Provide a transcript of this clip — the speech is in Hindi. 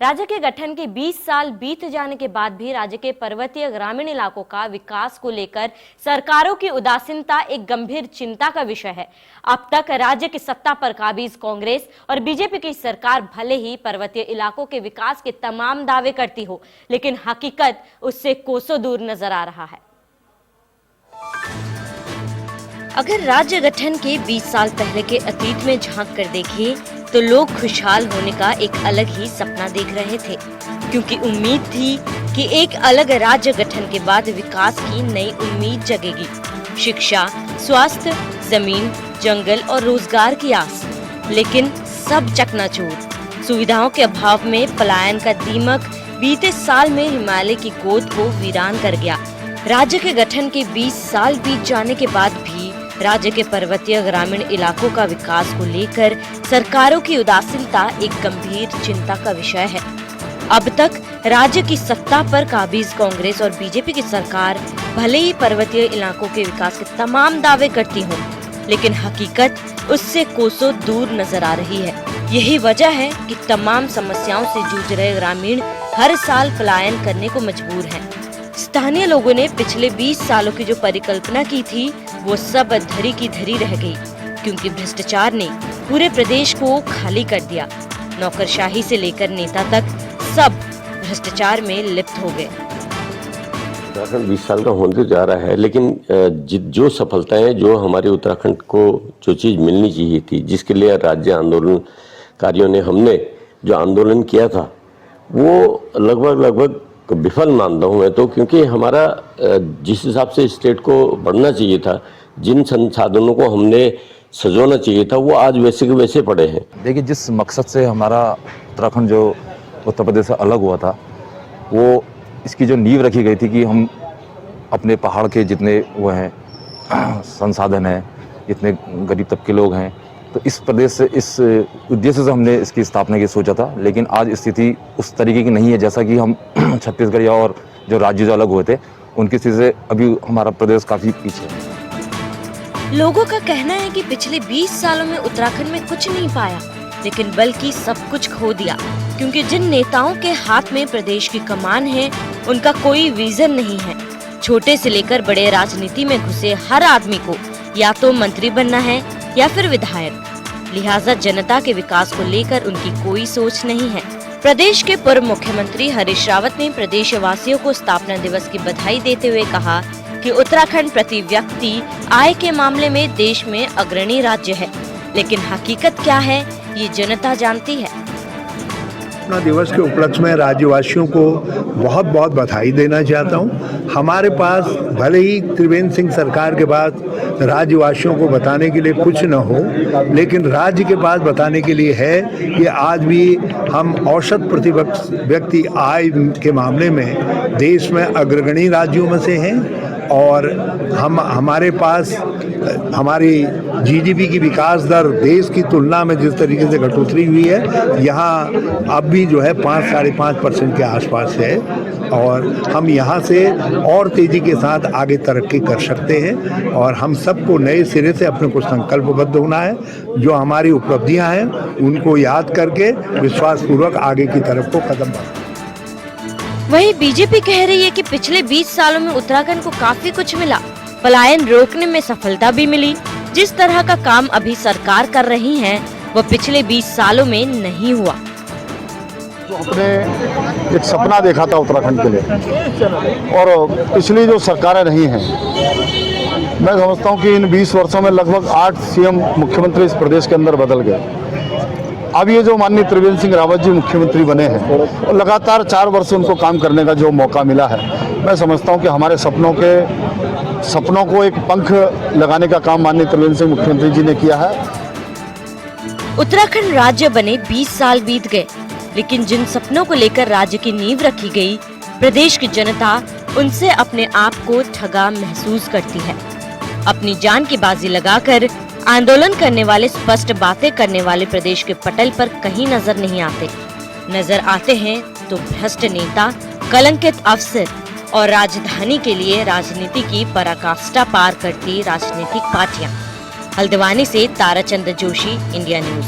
राज्य के गठन के 20 साल बीत जाने के बाद भी राज्य के पर्वतीय ग्रामीण इलाकों का विकास को लेकर सरकारों की उदासीनता एक गंभीर चिंता का विषय है। अब तक राज्य की सत्ता पर काबिज कांग्रेस और बीजेपी की सरकार भले ही पर्वतीय इलाकों के विकास के तमाम दावे करती हो, लेकिन हकीकत उससे कोसों दूर नजर आ रहा है। अगर राज्य गठन के 20 साल पहले के अतीत में झांक कर देखें तो लोग खुशहाल होने का एक अलग ही सपना देख रहे थे, क्योंकि उम्मीद थी कि एक अलग राज्य गठन के बाद विकास की नई उम्मीद जगेगी। शिक्षा, स्वास्थ्य, जमीन, जंगल और रोजगार की आस, लेकिन सब चकनाचूर। सुविधाओं के अभाव में पलायन का दीमक बीते साल में हिमालय की गोद को वीरान कर गया। राज्य के गठन के 20 साल बीत जाने के बाद भी राज्य के पर्वतीय ग्रामीण इलाकों का विकास को लेकर सरकारों की उदासीनता एक गंभीर चिंता का विषय है। अब तक राज्य की सत्ता पर काबिज कांग्रेस और बीजेपी की सरकार भले ही पर्वतीय इलाकों के विकास के तमाम दावे करती हो, लेकिन हकीकत उससे कोसों दूर नजर आ रही है। यही वजह है कि तमाम समस्याओं से जूझ रहे ग्रामीण हर साल पलायन करने को मजबूर हैं। स्थानीय लोगों ने पिछले 20 सालों की जो परिकल्पना की थी वो सब धरी की धरी रह गई, क्योंकि भ्रष्टाचार ने पूरे प्रदेश को खाली कर दिया। नौकरशाही से लेकर नेता तक सब भ्रष्टाचार में लिप्त हो गए। उत्तराखंड 20 साल का होने जा रहा है, लेकिन जो सफलताएं जो हमारे उत्तराखंड को जो चीज मिलनी चाहिए थी, जिसके लिए राज्य आंदोलनकारियों ने हमने जो आंदोलन किया था, वो लगभग विफल मानता हूँ मैं तो, क्योंकि हमारा जिस हिसाब से स्टेट को बढ़ना चाहिए था, जिन संसाधनों को हमने सजोना चाहिए था, वो आज वैसे के वैसे पड़े हैं। देखिए, जिस मकसद से हमारा उत्तराखंड जो उत्तर प्रदेश से अलग हुआ था, वो इसकी जो नींव रखी गई थी कि हम अपने पहाड़ के जितने वो हैं संसाधन हैं, इतने गरीब तबके लोग हैं, तो इस प्रदेश से इस उद्देश्य से हमने इसकी स्थापना की सोचा था। लेकिन आज स्थिति उस तरीके की नहीं है जैसा कि हम छत्तीसगढ़ या और जो राज्य जो अलग हुए थे उनकी स्थिति से अभी हमारा प्रदेश काफी पीछे है। लोगों का कहना है कि पिछले 20 सालों में उत्तराखंड में कुछ नहीं पाया, लेकिन बल्कि सब कुछ खो दिया, क्योंकि जिन नेताओं के हाथ में प्रदेश की कमान है उनका कोई विजन नहीं है। छोटे से लेकर बड़े राजनीति में घुसे हर आदमी को या तो मंत्री बनना है या फिर विधायक, लिहाजा जनता के विकास को लेकर उनकी कोई सोच नहीं है। प्रदेश के पूर्व मुख्यमंत्री हरीश रावत ने प्रदेश वासियों को स्थापना दिवस की बधाई देते हुए कहा कि उत्तराखंड प्रति व्यक्ति आय के मामले में देश में अग्रणी राज्य है, लेकिन हकीकत क्या है ये जनता जानती है। स्थापना दिवस के उपलक्ष्य में राज्यवासियों को बहुत बहुत बधाई देना चाहता हूं। हमारे पास भले ही त्रिवेंद्र सिंह सरकार के बाद राज्यवासियों को बताने के लिए कुछ न हो, लेकिन राज्य के पास बताने के लिए है कि आज भी हम औसत प्रति व्यक्ति आय के मामले में देश में अग्रगणी राज्यों में से हैं, और हमारे पास हमारी जीडीपी की विकास दर देश की तुलना में जिस तरीके से घटोतरी हुई है, यहाँ अब भी जो है 5-5.5% के आसपास है, और हम यहाँ से और तेज़ी के साथ आगे तरक्की कर सकते हैं। और हम सबको नए सिरे से अपने को संकल्पबद्ध होना है। जो हमारी उपलब्धियाँ हैं उनको याद करके विश्वासपूर्वक आगे की तरफ को कदम बढ़ाएं। वहीं बीजेपी कह रही है कि पिछले 20 सालों में उत्तराखंड को काफी कुछ मिला, पलायन रोकने में सफलता भी मिली। जिस तरह का काम अभी सरकार कर रही है वो पिछले 20 सालों में नहीं हुआ। जो अपने एक सपना देखा था उत्तराखंड के लिए, और पिछली जो सरकारें रही हैं, मैं समझता हूँ कि इन 20 वर्षों में लगभग 8 सीएम मुख्यमंत्री इस प्रदेश के अंदर बदल गए। अब ये जो माननीय त्रिवेंद्र सिंह रावत जी मुख्यमंत्री बने हैं और लगातार 4 वर्ष उनको काम करने का जो मौका मिला है, मैं समझता हूं कि हमारे सपनों को एक पंख लगाने का काम माननीय त्रिवेंद्र सिंह मुख्यमंत्री जी ने किया है। उत्तराखंड राज्य बने 20 साल बीत गए, लेकिन जिन सपनों को लेकर राज्य की नींव रखी गई, प्रदेश की जनता उनसे अपने आप को ठगा महसूस करती है। अपनी जान की बाजी लगाकर आंदोलन करने वाले, स्पष्ट बातें करने वाले प्रदेश के पटल पर कहीं नजर नहीं आते। नजर आते हैं तो भ्रष्ट नेता, कलंकित अफसर और राजधानी के लिए राजनीति की पराकाष्ठा पार करती राजनीतिक पार्टियां। हल्द्वानी से ताराचंद जोशी, इंडिया न्यूज।